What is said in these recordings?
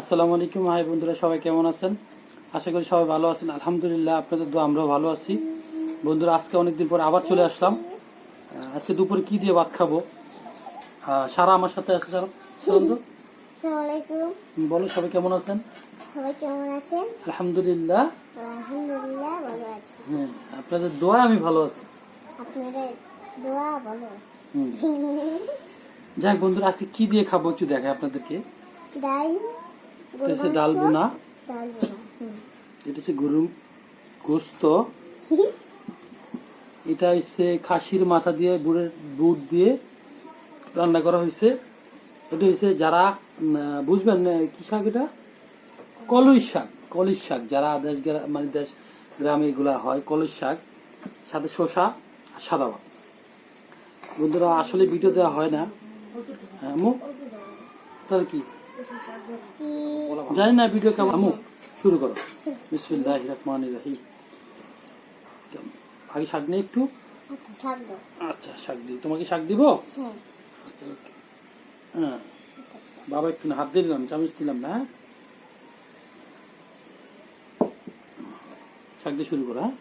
আসসালামু আলাইকুম। হাই বন্ধুরা, সবাই কেমন আছেন? আশা করি সবাই ভালো আছেন। আলহামদুলিল্লাহ, আপনাদের দোয়া আমরাও ভালো আছি। বন্ধুরা, আজকে অনেকদিন পর আবার চলে আসলাম। আজকে দুপুরে কি দিয়ে ভাত খাবো? সারা আমার সাথে আছে। বলো, সবাই কেমন আছেন? আলহামদুলিল্লাহ। হ্যাঁ, আপনাদের দোয়া আমি ভালো আছি। যাক বন্ধুরা, আজকে কি দিয়ে খাবো একটু দেখাই আপনাদেরকে। ডাল বোনা, এটা হচ্ছে গরুর গোস্ত, এটা হচ্ছে খাসির মাথা দিয়ে বুট দিয়ে রান্না করা হয়েছে। এটা হচ্ছে যারা বুঝবেন কি শাক, এটা কলির শাক যারা দেশ গ্রামে এগুলা হয়, কলির শাক, সাথে শসা আর সাদা ভাত। বন্ধুরা, আসলে ভিডিও দেওয়া হয় না, তাহলে কি জানি না ভিডিও কেমন। শুরু করো। বিসমিল্লাহির রহমানির রহিম। আগে শাক নিয়ে একটু। আচ্ছা, শাক দিই। তোমাকে শাক দিব? হ্যাঁ বাবা, একটু হাত দিয়ে দিলাম, চামচ দিলাম না। শাক দিয়ে শুরু করো। হ্যাঁ,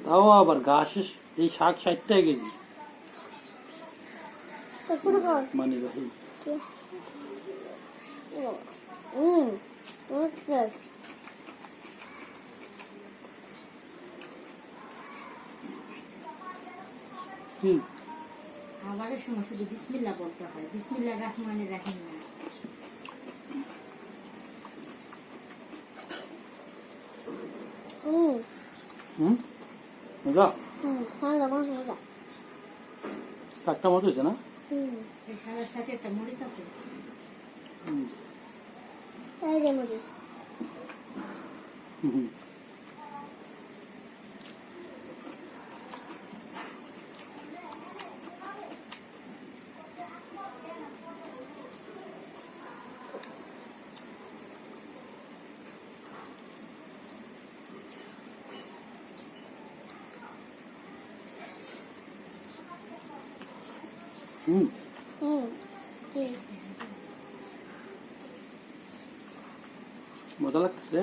তাও আবার ঘাসের এই শাক 60 টাকা কেজি। মানে রহিম, খাবারের সময় শুধু বিসমিল্লাহ বলতে হয়, বিসমিল্লাহির রহমানির রহিম না। শাকটা মতো হয়েছে না? এই শাকের সাথে একটা মরিচ আছে। মজা লাগতেছে।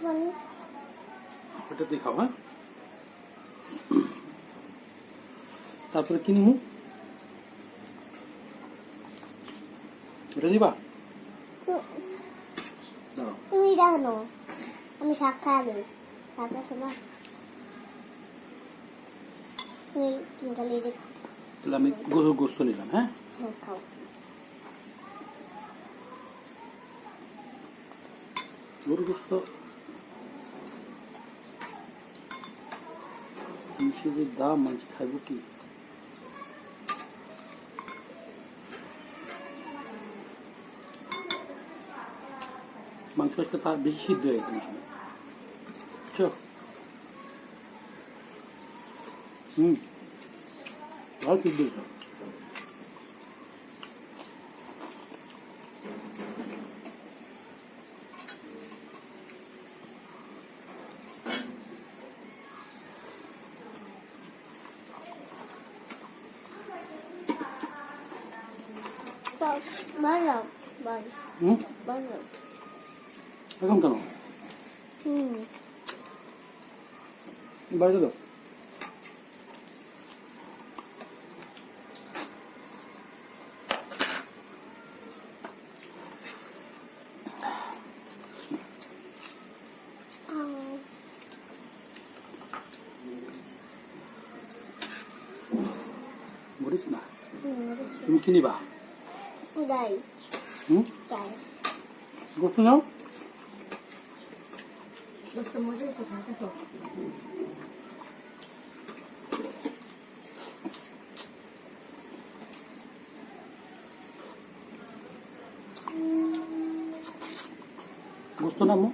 পানি এটা দিয়ে খাও। হ্যাঁ, তারপরে কি নিমু? এটা নিবা? তুমি দেখো, আমি শাক খাওয়া শাক আছে না, তুমি খালি দেখো। তাহলে আমি গরুর গোস্ত নিলাম। হ্যাঁ, খাও। গরুর গোস্ত যে দাম, মানুষ খাইব কি? মাংস আজকে তার বেশি সিদ্ধ হয়ে গেছে। ভালো সিদ্ধ হয়েছে। এখন কেন বাড়িতে দাও? মরিস না, তুমি কি নিবা? গোস্ত নাও। গোস্ত মজা হয়েছে খাতে তো গোস্ত না মো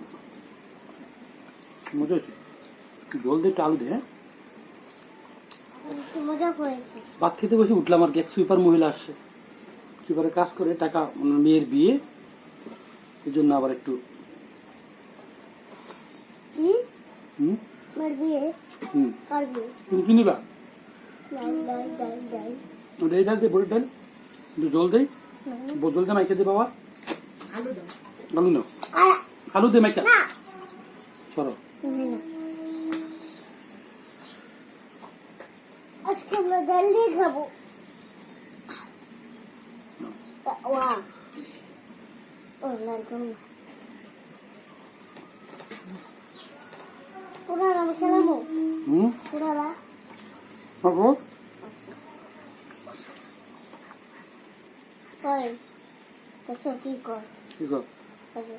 মজা হয়েছে জল দিয়ে একটু আলু দে হ্যাঁ একটু মজা করেছি। ভাত খেতে বসে উঠলাম আর কি, এক সুইপার মহিলা আসছে, সুইপারে কাজ করে টাকা, মেয়ের বিয়ে, এই জন্য আবার একটু হুম হুম আমার বিয়ে হুম কার বিয়ে? তুমি কি নিবা? ডাল ডাল ডাল ডাল ওটা এই ডাল দিয়ে বড়ির ডাল একটু জল দেই, জল দিয়ে মাইকে দে বাবা, আলু দাও আলু নাও, আর আলু দে মাইকা না সরো। না আজকে আমরা ডাল দিয়ে খাবো। ওয়া ও লালকুম পুরা আমি খেলাবো হুম পুরা বাবু আচ্ছা কই দেখছো কি কর ঠিক আছে আচ্ছা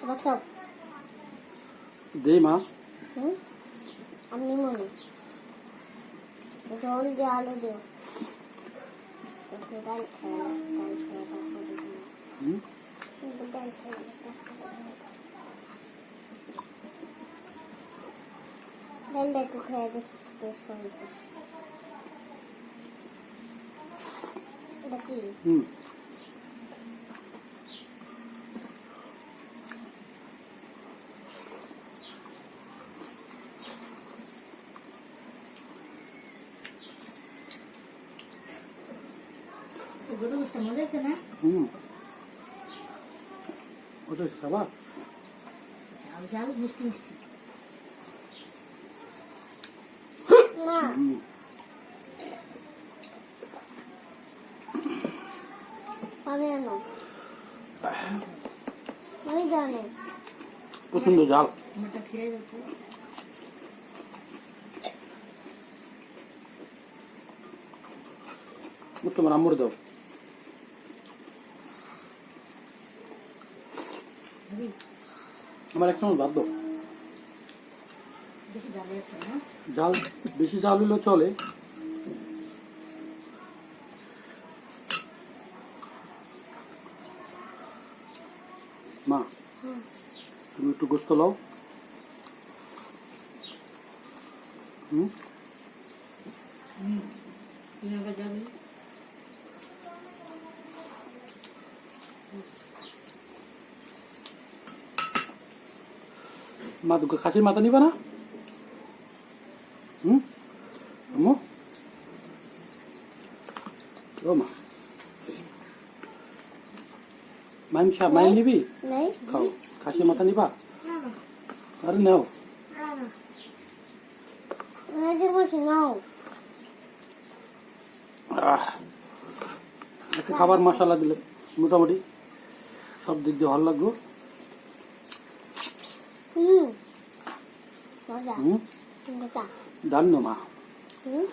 বাচ্চা দে মা। হুম আপনি মনে ঝোল দিয়ে আলু দিও ডাল খেয়ে ডাল খেয়ে তারপরে হুম ডাল খেয়ে ডালটা একটু খেয়ে দেখি টেস্ট করে এটা কি হুম গরু গোস্ত মজা হয়েছে না হুম ওটা খাবা? ঝাল ঝাল মিষ্টি মিষ্টি না হুম পানি আনো আমি জানি প্রচন্ড ঝাল। আমারটা খেয়ে যাচ্ছে তোমার আম্মুর দাও। ভাবি আমার এক সময় ভাত দাও। বেশি জ্বালে আছে না জাল বেশি জাল হলেও চলে। মা তুমি একটু গোস্ত লাও। হুম তুমি আবার যাবে মা দুটো খাসির মাথা নিবা না? হুম আম্মু ও মা মাইম নিবি? নেই খাও খাসির মাথা নিবা? না না আরে নাও। না না আমি যে বলছি নাও একটা খাবার মশলা দিলে মোটামুটি সব দিক দিয়ে ভালো লাগলো। হুম মজা হুম মজা ডাল না মা। হুম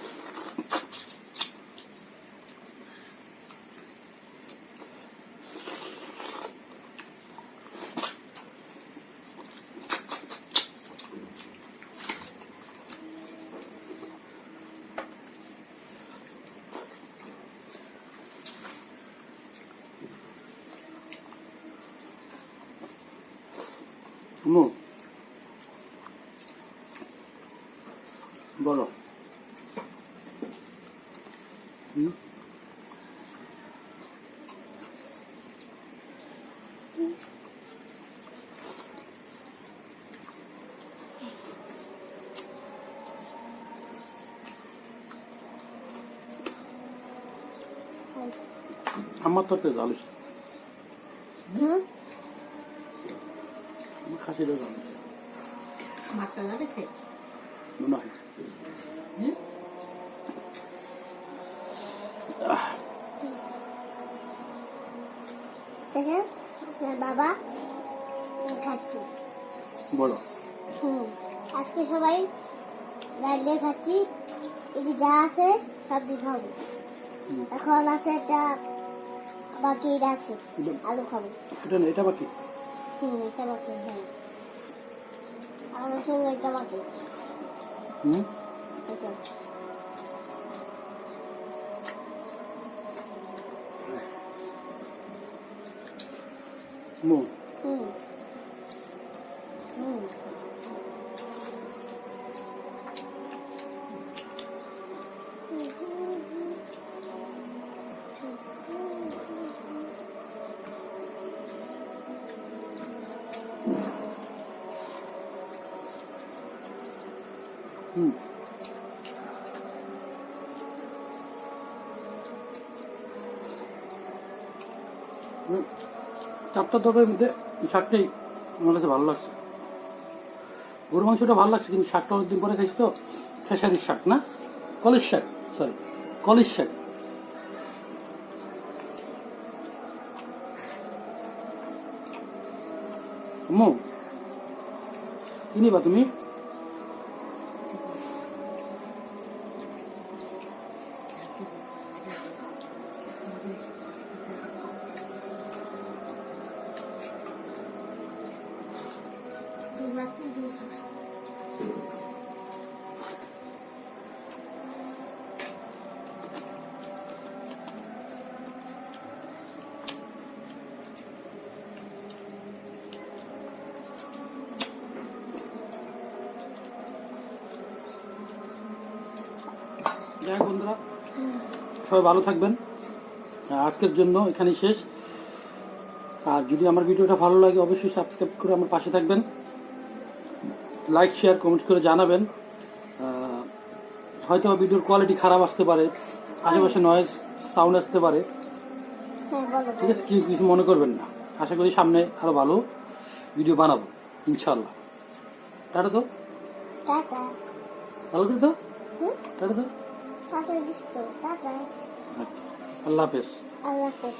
আম্মু বলো। হুম আমার তো একটা জাল হয়েছে, হুম আমার খাসিটা জাল হয়েছে মাছটা জ্বালেছে মনে হয়। হুম দেখেন আপনার বাবা খাচ্ছি বলো। হুম আজকে সবাই ডাল দিয়ে খাচ্ছি এটি যা আছে সব দিয়ে খাবো এখন আছে একটা বাকি এটা আছে আলু খাবো এটা না, এটা বাকি। এটা বাকি হ্যাঁ আর শুধু একটা বাকি হুম এটা মো হুম হুম হুম হুম। চারটা তরকারির মধ্যে শাকটাই আমার কাছে ভালো লাগছে। গরু মাংসটা ভালো লাগছে, কিন্তু শাকটা অনেকদিন পরে খাইছি তো। খেসারির শাক না, কলির শাক, সরি কলির শাক। আম্মু কি নিবা তুমি? যাই হোক বন্ধুরা, সবাই ভালো থাকবেন। আজকের জন্য এখানেই শেষ। আর যদি আমার ভিডিওটা ভালো লাগে অবশ্যই সাবস্ক্রাইব করে আমার পাশে থাকবেন, লাইক শেয়ার কমেন্টস করে জানাবেন। হয়তো ভিডিওর কোয়ালিটি খারাপ আসতে পারে, আশেপাশে নয়েজ সাউন্ড আসতে পারে, হ্যাঁ বলো ঠিক আছে? কিছু মনে করবেন না। আশা করি সামনে আরো ভালো ভিডিও বানাবো ইনশাল্লাহ। টাটা তো, টাটা ভালো করে তো, টাটা তো, টাটা দিস তো টাটা আল্লাহ হাফেজ। আল্লাহ হাফেজ